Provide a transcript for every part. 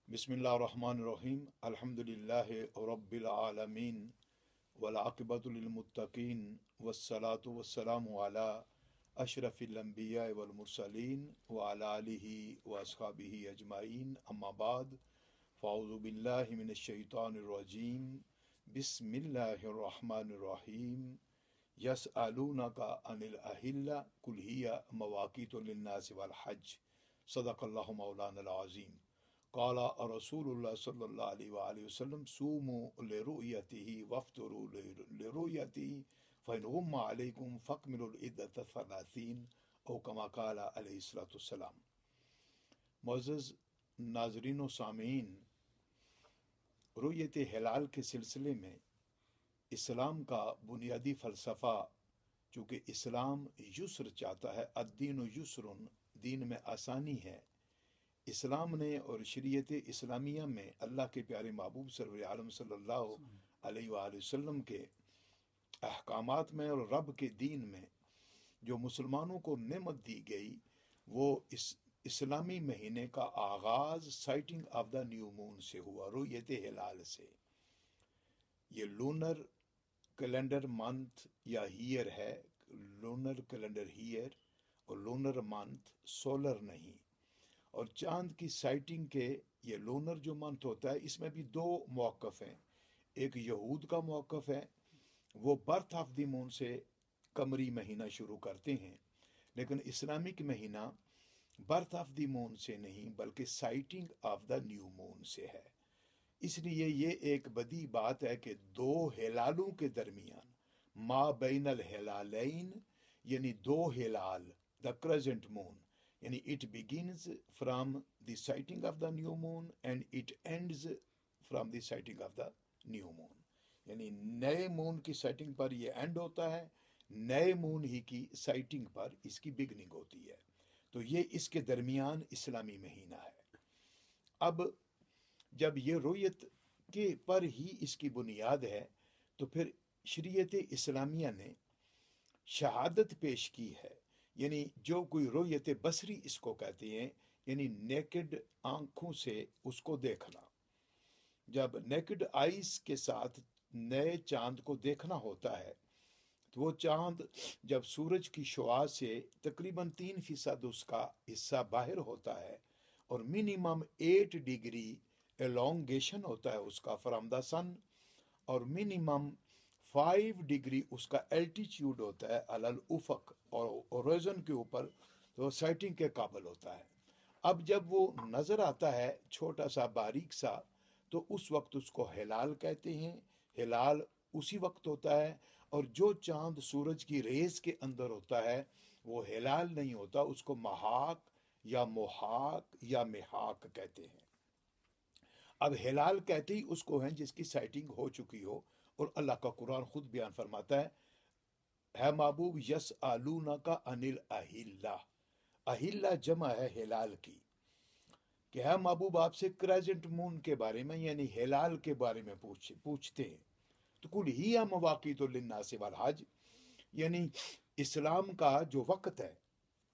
बिस्मिल्लाहिर्रहमानिर्रहीम अल्हम्दुलिल्लाहि रब्बिल आलमीन वल आक़िबतु लिल मुत्तक़ीन वस्सलातु वस्सलामु अला अशरफिल अंबिया वल मुरसलीन व अला आलिहि व अस्हाबिहि अजमाइन अम्मा बाद फ़अऊज़ु बिल्लाहि मिनश शैतानिर रजीम बिस्मिल्लाहिर्रहमानिर्रहीम यसअलूनका अनिल अहिल्ला कुल हिया मवाक़ीतु लिन्नासि वल हज सदक़ल्लाहु मौलाना अज़ीम काला रसूलुल्लाह सल्लल्लाहु अलैहि वसल्लम सूमू लिरुयतिही वफ्तरू लिरुयतिही फ़इन गुम्मा अलैकुम फ़कमिलुल इद्दत सलासीन औ कमा काला अलैहिस्सलातु वस्सलाम। मुअज़्ज़ज़ नाज़रीन व सामीन, रुयत हिलाल के सिलसिले में इस्लाम का बुनियादी फ़लसफ़ा, चूँकि इस्लाम युस्र चाहता है, अद्दीन युस्रुन, दीन में आसानी है। इस्लाम ने और शरीयत इस्लामिया में अल्लाह के प्यारे महबूब सरवर आलम सल्लल्लाहु अलैहि वसल्लम के अहकामात में और रब के दीन में जो मुसलमानों को नेमत दी गई, वो इस इस्लामी महीने का आगाज़ sighting of the new moon से हुआ, रुयत हिलाल से। ये लूनर कैलेंडर मंथ या ईयर है, लूनर कैलेंडर ईयर और लूनर मंथ सोलर नहीं। और चांद की साइटिंग के ये लूनर जो मंथ होता है, इसमें भी दो मौक़िफ़ हैं। एक यहूद का मौक़िफ़ है, वो बर्थ ऑफ द मून से कमरी महीना शुरू करते हैं, लेकिन इस्लामिक महीना बर्थ ऑफ द मून से नहीं बल्कि sighting of the new moon से है। इसलिए ये एक बड़ी बात है कि दो हिलालों के दरमियान मा बैनल हिलालैन, यानी दो हिलाल, द क्रेसेंट मून, यानी it begins from the sighting of the new moon and it ends from the sighting of the new moon, यानी नए मून की साइटिंग पर ये एंड होता है, नए मून ही की साइटिंग पर इसकी बिगनिंग होती है। तो ये इसके दरमियान इस्लामी महीना है। अब जब ये रुयत के पर ही इसकी बुनियाद है, तो फिर शरीयत इस्लामिया ने शहादत पेश की है, यानी जो कोई रुयत बसरी इसको कहते हैं, यानी नेकेड आंखों से उसको देखना। जब नेकेड आइज के साथ नए चांद को देखना होता है, तो वो चांद जब सूरज की शुआ से तकरीबन 3% उसका हिस्सा बाहर होता है और मिनिमम 8 डिग्री एलोंगेशन होता है उसका फ्रॉम द सन, और मिनिमम 5 डिग्री उसका एल्टीट्यूड होता है अलल उफक और ओरिजिन के ऊपर, तो साइटिंग के काबिल होता है। अब जब वो नज़र आता है छोटा सा बारीक सा, तो उस वक्त उसको हिलाल कहते हैं। हिलाल उसी वक्त होता है, और जो चांद सूरज की रेस के अंदर होता है वो हिलाल नहीं होता, उसको महाक या मोहाक या मिहाक कहते हैं। अब हिलाल कहते ही उसको हैं जिसकी साइटिंग हो चुकी हो, और अल्लाह का कुरान खुद बयान फरमाता है महबूब यस आलूना का अनिल अहिल्ला, अहिल्ला जमा है हिलाल की, कि है महबूब आपसे क्रेसेंट मून के बारे में यानी हिलाल के बारे में पूछते हैं। तो कुल ही मवाक़ीतु लिन्नासि वल हज, यानी इस्लाम का जो वक़्त है,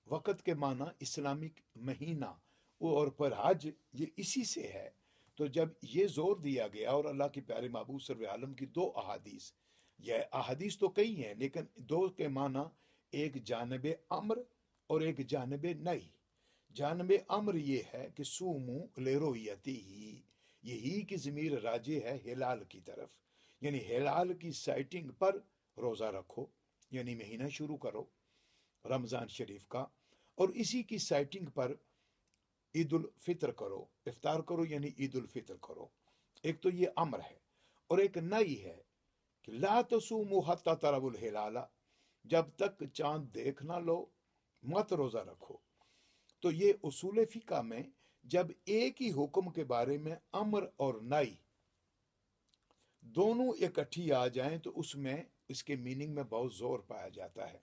वक़्त के माना इस्लामिक महीना, वो और पर हज ये इसी से है। तो जब ये जोर दिया गया, और अल्लाह के प्यारे महबूब सल्लल्लाहु अलैहि वसल्लम की दो अहादीस, यह अहादीस तो कई हैं लेकिन दो के माना, एक जानब अम्र और एक जानब नही। जानब अम्र ये है कि सूमू लेरोयती ही, यही की ज़मीर राजे है हिलाल की तरफ, यानी हिलाल की साइटिंग पर रोज़ा रखो, यानी महीना शुरू करो रमज़ान शरीफ का, और इसी की साइटिंग पर ईद उल फितर करो, इफ्तार करो, यानी ईद उल फितर करो। एक तो ये अम्र है, और एक नई है कि ला तसूमू हत्ता तरवुल हिलाला, जब तक चांद देख ना लो मत रोज़ा रखो। तो ये उसूल फ़िक़ह में जब एक ही हुक्म के बारे में अम्र और नई दोनों इकट्ठी आ जाएं, तो उसमें इसके मीनिंग में बहुत जोर पाया जाता है।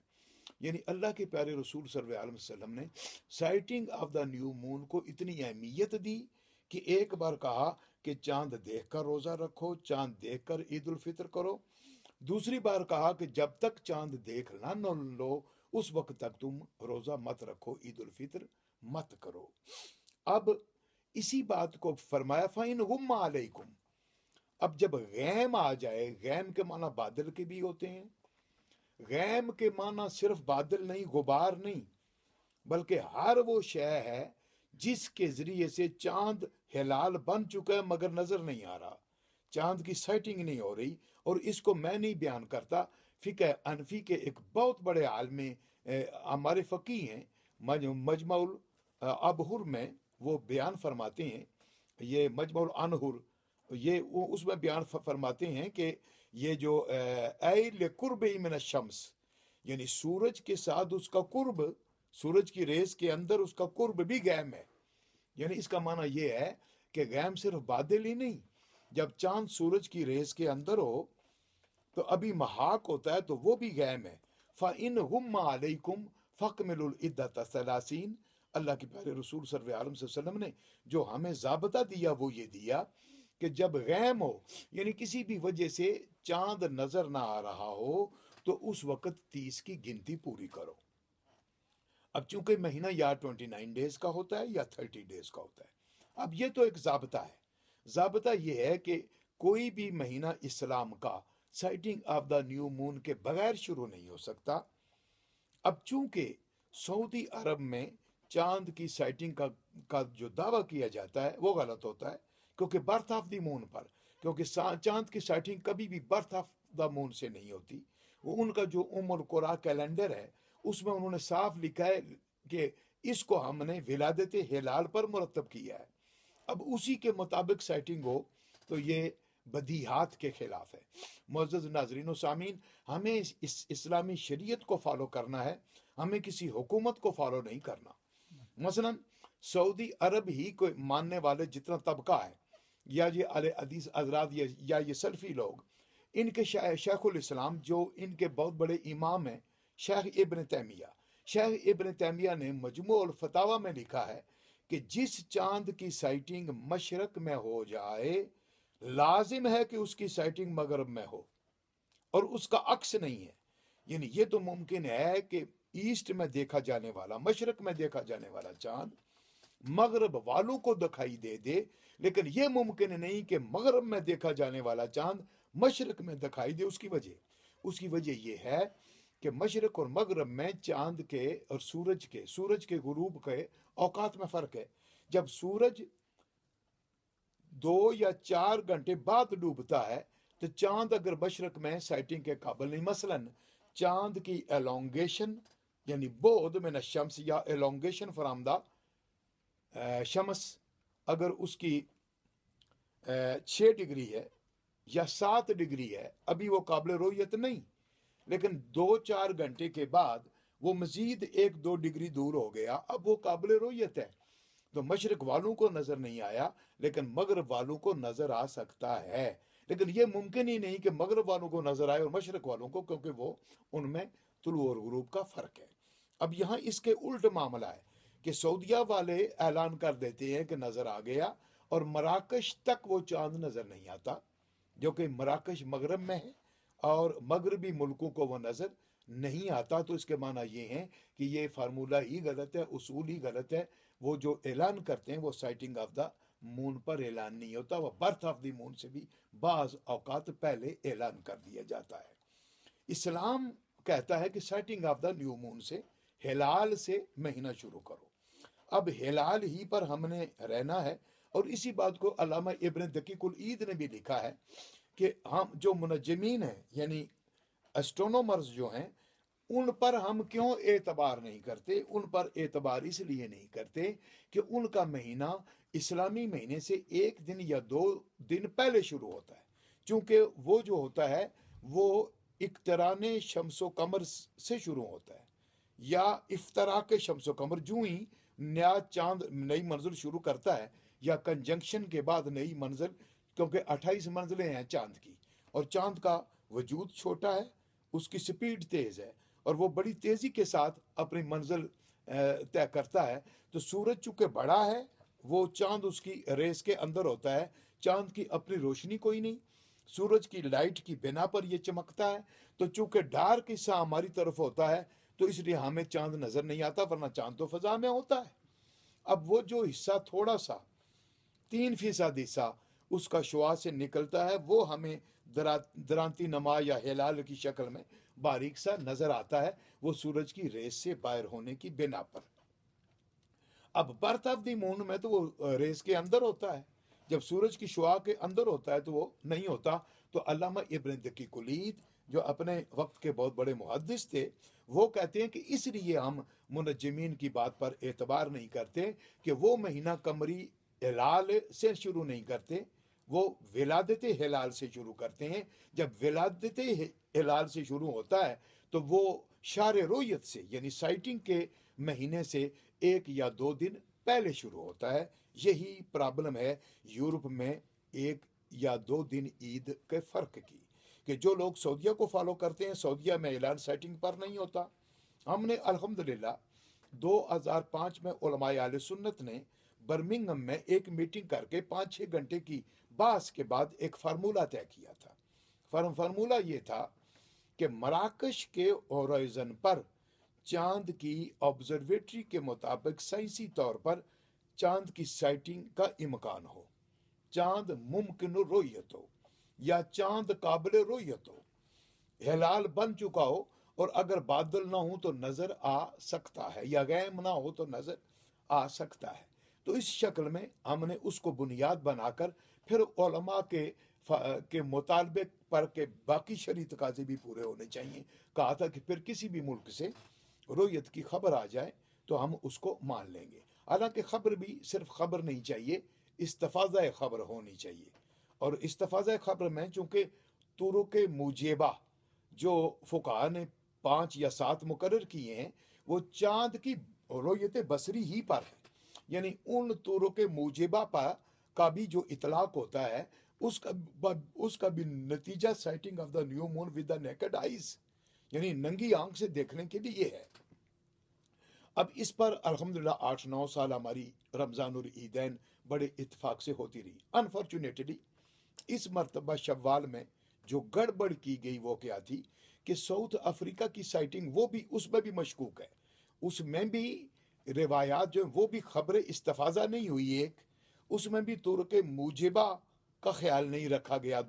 यानी अल्लाह के प्यारे रसूल सल्लल्लाहु अलैहि वसल्लम ने sighting of the new moon को इतनी अहमियत दी कि एक बार कहा कि चांद देखकर रोज़ा रखो, चांद देखकर ईद उल फितर करो। दूसरी बार कहा कि जब तक चांद देख ना न लो उस वक्त तक तुम रोज़ा मत रखो, ईद उल फितर मत करो। अब इसी बात को फरमाया फ़इन गुम्मा अलैकुम। अब जब गैम आ जाए, गैम के माना बादल के भी होते हैं, गैम के माना सिर्फ बादल नहीं, गुबार नहीं, बल्कि हर वो शय है जिसके जरिए से चांद हिलाल बन चुका है मगर नजर नहीं आ रहा, चांद की साइटिंग नहीं हो रही। और इसको मैं नहीं बयान करता, फिक़ह अनफी के एक बहुत बड़े आलमी हमारे फ़की हैं, मजमाउल अबहुर में वो बयान फरमाते हैं, ये मजमाउल अनहुर, ये उसमें बयान फरमाते हैं कि ये जो ऐल कुर्ब मिन शम्स, यानी सूरज के साथ उसका कुर्ब, सूरज की रेस के अंदर उसका कुर्ब भी गैम है। यानी इसका माना यह है कि गैम सिर्फ बादल ही नहीं, जब चांद सूरज की रेस के अंदर हो तो अभी महाक होता है तो वो भी गैम है। फ़इन गुम्मा अलैकुम फ़कमिलुल इद्दत सलासीन। अल्लाह के प्यारे रसूल सल्लल्लाहु अलैहि वसल्लम ने जो हमें ज़ाबता दिया वो ये दिया कि जब गैम हो, यानी किसी भी वजह से चांद नजर ना आ रहा हो, तो उस वक्त 30 की गिनती पूरी करो। अब चूंकि महीना या 29 डेज का होता है या 30 डेज का होता है, अब ये तो एक ज़ाबता है। ज़ाबता ये है कि कोई भी महीना इस्लाम का sighting of the new moon के बगैर शुरू नहीं हो सकता। अब चूंकि सऊदी अरब में चांद की साइटिंग का जो दावा किया जाता है वो गलत होता है, क्योंकि बर्थ ऑफ द मून पर, क्योंकि चांद की साइटिंग कभी भी बर्थ ऑफ द मून से नहीं होती। वो उनका जो उम्मुल कुरा कैलेंडर है उसमें उन्होंने साफ लिखा है कि इसको हमने विलादत हिलाल पर मुरतब किया है। अब उसी के मुताबिक साइटिंग हो तो ये बदीहात के खिलाफ है। मुअज़्ज़ज़ नाज़रीन व सामीन, हमें इस इस्लामी शरीयत को फॉलो करना है, हमें किसी हुकूमत को फॉलो नहीं करना। मसलन सऊदी अरब ही को मानने वाले जितना तबका है, या ये अले हदीस हजरात या ये सल्फी लोग, इनके शेखुल इस्लाम जो इनके बहुत बड़े इमाम हैं शेख इब्न तैमिया, शेख इब्न तैमिया ने मजमूउल फतावा में लिखा है कि जिस चांद की साइटिंग मशरक में हो जाए लाजिम है कि उसकी साइटिंग मगरब में हो, और उसका अक्स नहीं है। यानी ये तो मुमकिन है कि ईस्ट में देखा जाने वाला, मशरक में देखा जाने वाला चांद मगरब वालों को दिखाई दे, लेकिन यह मुमकिन नहीं कि मगरब में देखा जाने वाला चांद मशरक में दिखाई दे। उसकी वजह यह है कि मशरक और मगरब में चांद के और सूरज के गुरूब के औकात में फ़र्क है। जब सूरज 2 या 4 घंटे बाद डूबता है तो चांद अगर मशरक में साइटिंग के काबिल नहीं। मसलन चांद की एलोंगेशन यानी बोध में शम्स या एलोंगेशन फ्रॉम द शम्स अगर उसकी 6 डिग्री है या 7 डिग्री है, अभी वो काबिल रोयत नहीं, लेकिन 2-4 घंटे के बाद वो मजीद 1-2 डिग्री दूर हो गया, अब वो काबिल रोयत है। तो मशरक वालों को नजर नहीं आया, लेकिन मगरब वालों को नजर आ सकता है। लेकिन ये मुमकिन ही नहीं कि मगरब वालों को नजर आए और मशरक वालों को, क्योंकि वो उनमें तुलू और गुरूब का फर्क है। अब यहाँ इसके उल्ट मामला है कि सऊदिया वाले ऐलान कर देते हैं कि नजर आ गया, और मराकश तक वो चांद नजर नहीं आता, जो कि मराकश मगरब में है और मगरबी मुल्कों को वो नजर नहीं आता। तो इसके माना ये है कि ये फार्मूला ही गलत है, उसूल ही गलत है। वो जो ऐलान करते हैं वो साइटिंग ऑफ द मून पर ऐलान नहीं होता, वो बर्थ ऑफ द मून से भी बाज औकात पहले ऐलान कर दिया जाता है। इस्लाम कहता है कि sighting of the new moon से, हिलाल से महीना शुरू करो। अब हिलाल ही पर हमने रहना है, और इसी बात को अल्लामा इब्न दकीकुल ईद ने भी लिखा है कि हम जो मुनज्जमीन हैं यानी एस्ट्रोनॉमर्स जो हैं, उन पर हम क्यों एतबार नहीं करते। उन पर एतबार इसलिए नहीं करते कि उनका महीना इस्लामी महीने से 1 दिन या 2 दिन पहले शुरू होता है, चूंकि वो जो होता है वो इक्तराने शम्सो कमर से शुरू होता है, या इफ्तराक शम्सो कमर, जो ही नया चांद नई मंजिल शुरू करता है, या कंजंक्शन के बाद नई मंजिल, क्योंकि 28 मंजिलें हैं चांद की, और चांद का वजूद छोटा है, उसकी स्पीड तेज़ है, और वो बड़ी तेज़ी के साथ अपनी मंजिल तय करता है। तो सूरज चूँकि बड़ा है, वो चांद उसकी रेस के अंदर होता है, चांद की अपनी रोशनी कोई नहीं, सूरज की लाइट की बिना पर ये चमकता है। तो चूँकि डार्क हिस्सा हमारी तरफ होता है तो इसलिए हमें चांद नज़र नहीं आता, वरना चांद तो फ़ज़ा में होता है। अब वो जो हिस्सा थोड़ा सा 3% حصہ اس کا شعاع سے نکلتا ہے، وہ ہمیں درانتی نما یا ہلال کی شکل میں باریک سا نظر آتا ہے، وہ سورج کی ریس سے باہر ہونے کی بنا پر۔ اب برتھ آف دی مون میں تو وہ ریس کے اندر ہوتا ہے، جب سورج کی شعاع کے اندر ہوتا ہے تو وہ نہیں ہوتا۔ تو علامہ ابن دقیق العید جو اپنے وقت کے بہت بڑے محدث تھے، وہ کہتے ہیں کہ اس لیے ہم منجمین کی بات پر اعتبار نہیں کرتے کہ وہ مہینہ قمری ہلال سے شروع نہیں کرتے، وہ ولادت ہلال سے شروع کرتے ہیں۔ جب ولادت ہلال سے شروع ہوتا ہے تو وہ شہر رویت سے یعنی سائٹنگ کے مہینے سے 1 یا 2 دن پہلے شروع ہوتا ہے۔ یہی پرابلم ہے یورپ میں 1 یا 2 دن عید کے فرق کی، کہ جو لوگ سعودیہ کو فالو کرتے ہیں، سعودیہ میں اعلان سیٹنگ پر نہیں ہوتا۔ ہم نے الحمدللہ 2005 میں علماء اہل سنت نے برمنگھم میں ایک میٹنگ کر کے 5-6 گھنٹے کی بحث کے بعد ایک فارمولہ طے کیا تھا۔ فارمولہ یہ تھا کہ مراکش کے ہورائزن پر چاند کی آبزرویٹری کے مطابق سائنسی طور پر چاند کی سائٹنگ کا امکان ہو، چاند ممکن رویت ہو یا چاند قابل رویت ہو، ہلال بن چکا ہو اور اگر بادل نہ ہو تو نظر آ سکتا ہے، یا غیم نہ ہو تو نظر آ سکتا ہے۔ تو اس شکل میں ہم نے اس کو بنیاد بنا کر پھر علماء کے مطالبے پر کہ باقی شرعی تقاضے بھی پورے ہونے چاہیے، کہا تھا کہ پھر کسی بھی ملک سے رویت کی خبر آ جائے تو ہم اس کو مان لیں گے۔ حالانکہ خبر بھی صرف خبر نہیں چاہیے، استفاضہ خبر ہونی چاہیے، اور استفاضہ خبر میں چونکہ طرق موجبہ جو فقہاء نے 5 یا 7 مقرر کیے ہیں وہ چاند کی رویت بصری ہی پر ہے، یعنی ان طرق موجبہ پر کا بھی جو اطلاق ہوتا ہے اس کا بھی نتیجہ sighting of the new moon with the naked eyes, یعنی ننگی آنکھ سے دیکھنے کے لیے ہے۔ اب اس پر الحمدللہ 8-9 سال ہماری رمضان اور عیدین بڑے اتفاق سے ہوتی رہی۔ انفارچونیٹلی اس مرتبہ شوال میں جو گڑبڑ کی گئی وہ کیا تھی کہ ساؤتھ افریقہ کی سائٹنگ وہ بھی اس میں بھی مشکوک ہے، اس میں بھی روایات جو وہ بھی خبر استفاضہ نہیں ہوئی، ایک اس میں بھی طرق موجبہ کا خیال نہیں رکھا گیا،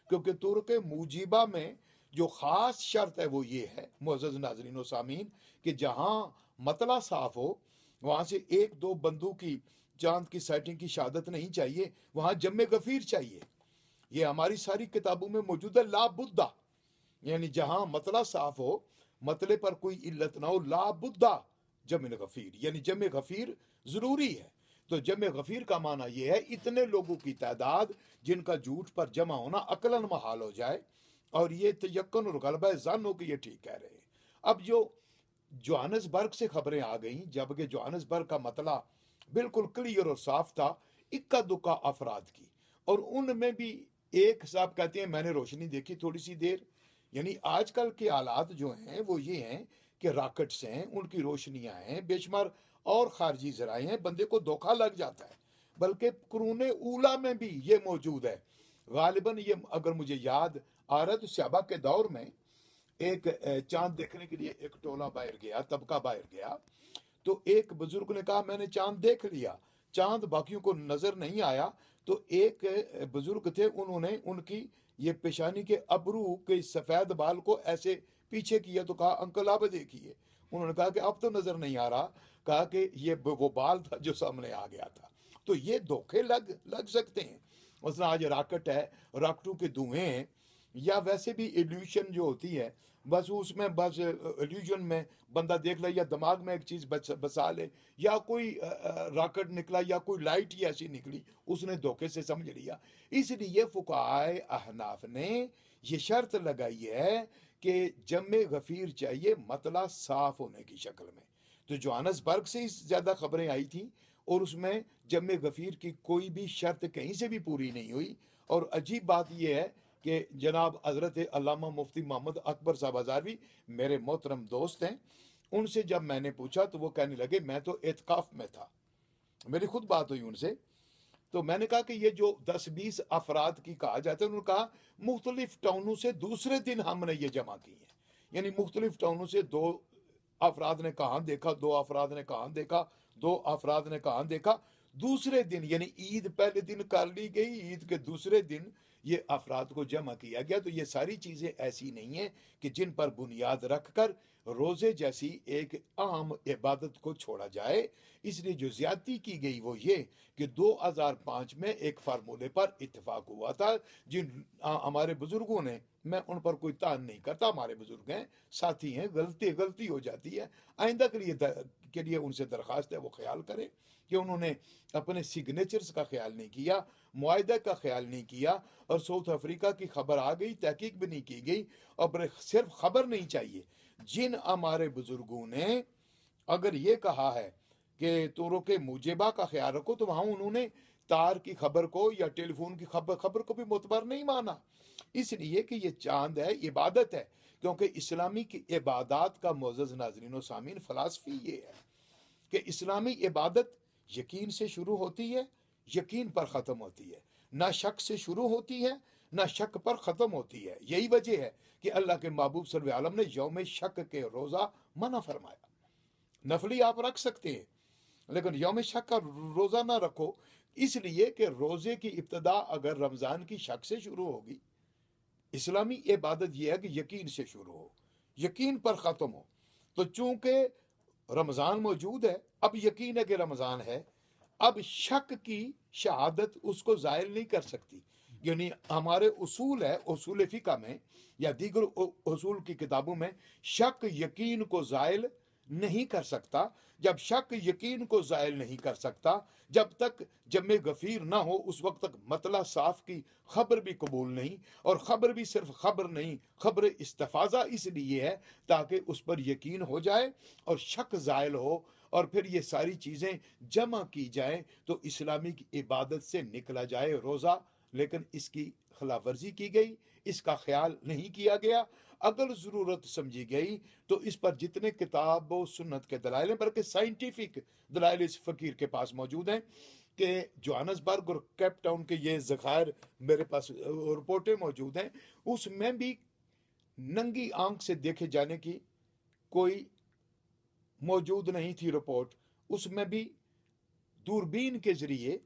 کیونکہ طرق موجبہ میں جو خاص شرط ہے وہ یہ ہے معزز ناظرین و سامعین کہ جہاں مطلع صاف ہو وہاں سے 1-2 بندوں کی چاند کی سائٹنگ کی شہادت نہیں چاہیے، وہاں جم غفیر چاہیے۔ یہ ہماری ساری کتابوں میں موجود ہے، لا بدہ، یعنی جہاں مطلع صاف ہو، مطلع پر کوئی علت نہ ہو، لا بدہ جمع غفیر، یعنی جمع غفیر ضروری ہے۔ تو جمع غفیر کا معنی یہ ہے اتنے لوگوں کی تعداد جن کا جھوٹ پر جمع ہونا عقلاً محال ہو جائے اور یہ تیقن اور غلبہ ظن ہو کہ یہ ٹھیک کہہ رہے ہیں۔ اب جو جوہانسبرگ سے خبریں آ گئیں، جبکہ جوہانسبرگ کا مطلع بالکل کلیئر اور صاف تھا، اکا دکا افراد کی، اور ان میں بھی ایک صاحب کہتے ہیں میں نے روشنی دیکھی تھوڑی سی دیر۔ یعنی آج کل کے حالات جو ہیں وہ یہ ہیں کہ راکٹس ہیں، ان کی روشنیاں ہیں، بے شمار اور خارجی ذرائع ہیں، بندے کو دھوکہ لگ جاتا ہے۔ بلکہ قرون اولیٰ میں بھی یہ موجود ہے، غالباً یہ اگر مجھے یاد آ رہا ہے تو صحابہ کے دور میں ایک چاند دیکھنے کے لیے ایک ٹولہ باہر گیا، طبقہ باہر گیا، تو ایک بزرگ نے کہا میں نے چاند دیکھ لیا، چاند باقیوں کو نظر نہیں آیا، تو ایک بزرگ تھے، انہوں نے ان کی یہ پیشانی کے ابرو کے سفید بال کو ایسے پیچھے کیا تو کہا انکل آپ دیکھیے، انہوں نے کہا کہ اب تو نظر نہیں آ رہا، کہا کہ یہ وہ بال تھا جو سامنے آ گیا تھا۔ تو یہ دھوکے لگ سکتے ہیں، مثلا آج راکٹ ہے، راکٹوں کے دھوئیں ہیں، یا ویسے بھی ایلیوشن جو ہوتی ہے بس اس میں بس ایلیوژن میں بندہ دیکھ لے یا دماغ میں ایک چیز بسا لے، یا کوئی راکٹ نکلا یا کوئی لائٹ ہی ایسی نکلی اس نے دھوکے سے سمجھ لیا۔ اس لیے فقہائے احناف نے یہ شرط لگائی ہے کہ جمع غفیر چاہیے مطلع صاف ہونے کی شکل میں۔ تو جوہانسبرگ سے زیادہ خبریں آئی تھیں اور اس میں جمع غفیر کی کوئی بھی شرط کہیں سے بھی پوری نہیں ہوئی۔ اور عجیب بات یہ ہے کہ جناب حضرت علامہ مفتی محمد اکبر صاحب ہزاروی میرے محترم دوست ہیں، ان سے جب میں نے پوچھا تو وہ کہنے لگے میں تو اعتکاف میں تھا، میری خود بات ہوئی ان سے، تو میں نے کہا کہ یہ جو 10-20 افراد کی کہا جاتا ہے، انہوں نے کہا مختلف ٹاؤنوں سے دوسرے دن ہم نے یہ جمع کی ہیں، یعنی مختلف ٹاؤنوں سے 2 افراد نے کہاں دیکھا، 2 افراد نے کہاں دیکھا، 2 افراد نے کہاں دیکھا، दूसरे दिन यानी ईद पहले दिन कर ली गई, ईद के दूसरे दिन ये अफराद को जमा किया गया। तो ये सारी चीज़ें ऐसी नहीं हैं कि जिन पर बुनियाद रख कर रोज़े जैसी एक आम इबादत को छोड़ा जाए। इसलिए जो ज़्यादती की गई वो ये कि 2005 में एक फार्मूले पर इत्तेफाक हुआ था, जिन हमारे बुजुर्गों ने, मैं उन पर कोई तान नहीं करता, हमारे बुजुर्ग हैं, साथी हैं, गलती हो जाती है, आइंदा के लिए उनसे दरख्वास्त है वो ख्याल करें कि उन्होंने अपने सिग्नेचर्स का ख्याल नहीं किया, मुआहदा का ख्याल नहीं किया, और साउथ अफ्रीका की खबर आ गई, तहकीक भी नहीं की गई। और सिर्फ खबर नहीं चाहिए, जिन हमारे बुजुर्गों ने अगर ये कहा है कि तोरों के मुजेबा का ख्याल रखो, तो वहां उन्होंने तार की खबर को या टेलीफोन की खबर को भी मोतबर नहीं माना, इसलिए कि ये चांद है, इबादत है। क्योंकि इस्लामी की इबादत का मोअज़्ज़ज़ नाज़रीन व सामीन फ़लसफ़ी ये है कि इस्लामी इबादत यकीन से शुरू होती है, यकीन पर ख़त्म होती है, ना शक से शुरू होती है, ना शक पर ख़त्म होती है। यही वजह है कि अल्लाह के महबूब सल्लल्लाहु अलैहि वसल्लम ने यौम शक के रोज़ा मना फरमाया। नफली आप रख सकते हैं, लेकिन यौम शक का रोज़ा ना रखो, इसलिए कि रोज़े की इब्तदा अगर रमज़ान की शक से शुरू होगी, इस्लामी इबादत यह है कि यकीन से शुरू हो, यकीन पर ख़त्म हो। तो चूंकि रमज़ान मौजूद है, अब यकीन है कि रमज़ान है, अब शक की शहादत उसको ज़ायल नहीं कर सकती। यानी हमारे उसूल है, उसूल फ़िक़ह में या दीगर उसूल की किताबों में, शक यकीन को ज़ायल नहीं कर सकता। जब शक यकीन को ज़ायल नहीं कर सकता, जब तक जमे गफ़ीर ना हो, उस वक्त तक मतला साफ की खबर भी कबूल नहीं। और खबर भी सिर्फ खबर नहीं, खबर इस्तिफ़ाज़ा इसलिए है ताकि उस पर यकीन हो जाए और शक ज़ायल हो, और फिर ये सारी चीज़ें जमा की जाएं तो इस्लामी की इबादत से निकला जाए रोज़ा। लेकिन इसकी खिलाफ वर्जी की गई, इसका ख्याल नहीं किया गया। अगर ज़रूरत समझी गई तो इस पर जितने किताब व सुन्नत के दलाइल हैं, बल्कि साइंटिफिक दलाइल इस फ़कीर के पास मौजूद हैं कि जोहान्सबर्ग और केप टाउन के ये ज़खायर मेरे पास रिपोर्टें मौजूद हैं, उसमें भी नंगी आंख से देखे जाने की कोई मौजूद नहीं थी रिपोर्ट। उसमें भी दूरबीन के ज़रिए,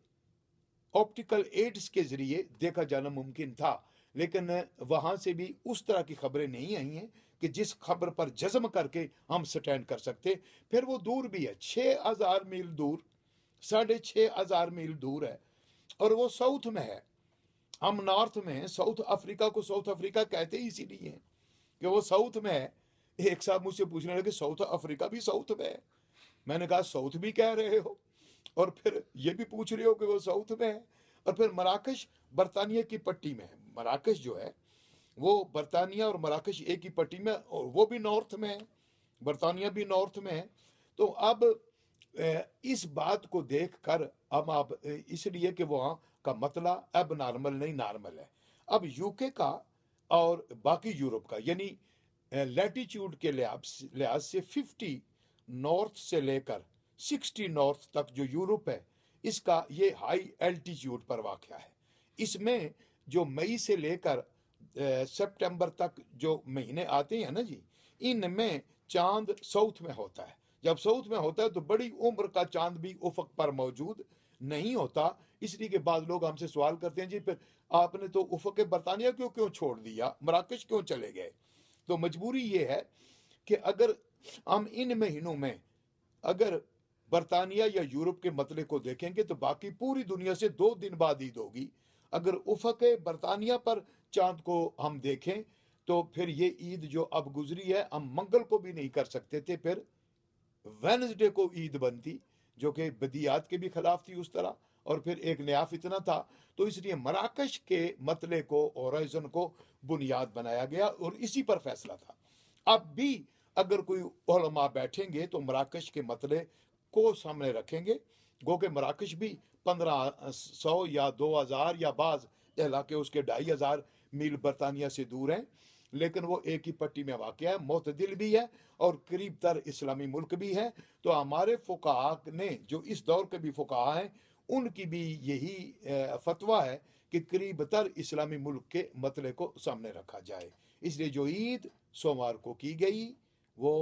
ऑप्टिकल एड्स के ज़रिए देखा जाना मुमकिन था, लेकिन वहाँ से भी उस तरह की खबरें नहीं आई हैं कि जिस खबर पर जज़्म करके हम स्टैंड कर सकते। फिर वो दूर भी है, 6000 मील दूर, 6500 मील दूर है, और वो साउथ में है, हम नॉर्थ में हैं। साउथ अफ्रीका को साउथ अफ्रीका कहते ही इसीलिए हैं कि वो साउथ में है। एक साहब मुझसे पूछने लगे साउथ अफ्रीका भी साउथ में है? मैंने कहा साउथ भी कह रहे हो और फिर ये भी पूछ रहे हो कि वो साउथ में है। और फिर मराकश बरतानिया की पट्टी में है। मराकश जो है वो बरतानिया और मराकश एक ही पट्टी में, और वो भी नॉर्थ में है, बरतानिया भी नॉर्थ में है। तो अब इस बात को देख कर हम आप इसलिए कि वहाँ का मतला अब नॉर्मल नहीं, नॉर्मल है। अब यूके का और बाकी यूरोप का, यानी लैटिट्यूड के लिहाज से 50 नॉर्थ से लेकर 60 नॉर्थ तक जो यूरोप है, इसका ये हाई एल्टीट्यूड पर वाक़या है। इसमें जो मई से लेकर सितंबर तक जो महीने आते हैं ना जी, इनमें चांद साउथ में होता है। जब साउथ में होता है तो बड़ी उम्र का चांद भी उफक पर मौजूद नहीं होता। इसलिए कि बाद लोग हमसे सवाल करते हैं जी फिर आपने तो उफक बरतानिया क्यों छोड़ दिया, मराकश क्यों चले गए? तो मजबूरी ये है कि अगर हम इन महीनों में अगर बरतानिया या यूरोप के मतले को देखेंगे तो बाकी पूरी दुनिया से 2 दिन बाद ईद होगी। अगर उफक बरतानिया पर चांद को हम देखें तो फिर ये ईद जो अब गुजरी है हम मंगल को भी नहीं कर सकते थे, फिर वेनसडे को ईद बनती, जो कि बदियात के भी खिलाफ थी उस तरह, और फिर एक नया फितना था। तो इसलिए मराकश के मतले को, ओराइजन को बुनियाद बनाया गया और इसी पर फैसला था। अब भी अगर कोई उलमा बैठेंगे तो मराकश के मतले को सामने रखेंगे। गो के मराकश भी 1500 या 2000 या बाज इलाके उसके 2500 मील बरतानिया से दूर हैं, लेकिन वो एक ही पट्टी में वाक़ है, मोतदिल भी है और करीब तर इस्लामी मुल्क भी है। तो हमारे फ़ुक़हा ने, जो इस दौर के भी फ़ुक़हा हैं, उनकी भी यही फतवा है कि करीब तर इस्लामी मुल्क के मतले को सामने रखा जाए। इसलिए जो ईद सोमवार को की गई वो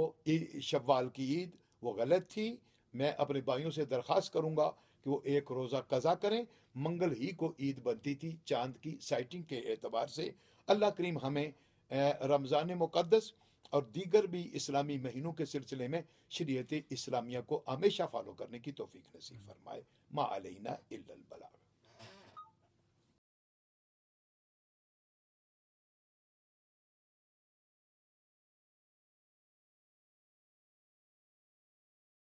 शव्वाल की ईद वो गलत थी, میں اپنے بھائیوں سے درخواست کروں گا کہ وہ ایک روزہ قضا کریں۔ منگل ہی کو عید بنتی تھی چاند کی سائٹنگ کے اعتبار سے۔ اللہ کریم ہمیں رمضان مقدس اور دیگر بھی اسلامی مہینوں کے سلسلے میں شریعت اسلامیہ کو ہمیشہ فالو کرنے کی توفیق نصیب فرمائے۔ ما علینا الا البلاغ۔